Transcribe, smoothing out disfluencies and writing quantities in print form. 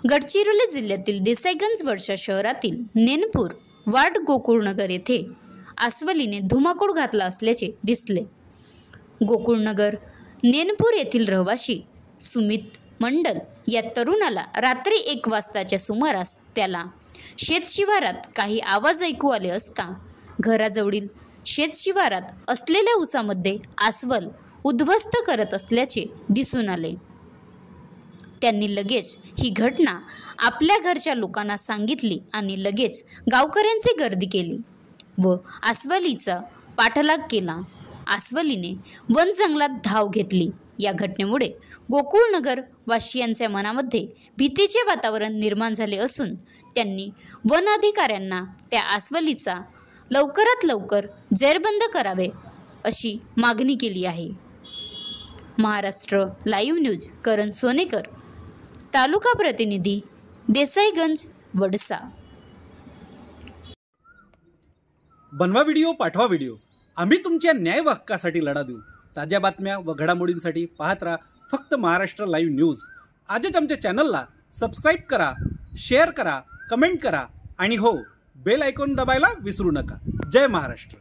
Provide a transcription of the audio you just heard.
गडचिरोली जिल्ह्यातील देसाईगंज वर्षा शहरातील नेनपूर वार्ड गोकुळनगर येथे अस्वलीने धुमाकूळ घातला असल्याचे दिसले। गोकुळनगर नेनपूर येथील रहिवासी सुमित मंडल या तरुणाला रात्री 1 वाजताच्या सुमारास त्याला शेतशिवारात काही आवाज ऐकू आले असता घराजवळील शेतशिवारात असलेल्या उसामध्ये अस्वल उद्ध्वस्त करत असल्याचे दिसून आले। त्यांनी लगेच ही घटना आपल्या घरच्या लोकांना सांगितली आणि लगेच गावकऱ्यांची गर्दी केली व अस्वलीचा पाठलाग केला। अस्वलीने वन जंगलात धाव घेतली। या घटनेमुळे गोकुळनगर वासियांच्या मनामध्ये भीतीचे वातावरण निर्माण झाले असून त्यांनी वन अधिकाऱ्यांना त्या अस्वलीचा लवकरात लवकर जेरबंद करावे अशी मागणी केली आहे। महाराष्ट्र लाईव्ह न्यूज करण सोनेकर, तालुका प्रतिनिधी, देसाईगंज, वडसा। बनवा व्हिडिओ, पाठवा व्हिडिओ, आम्ही तुमच्या न्याय व हक्कासाठी लढा देऊ। ताज्या बातम्या व घडामोडींसाठी पाहत राहा फक्त महाराष्ट्र लाईव्ह न्यूज। आजच आमच्या चॅनलला सबस्क्राईब करा, शेअर करा, कमेंट करा आणि हो, बेल आयकॉन दबायला विसरू नका। जय महाराष्ट्र।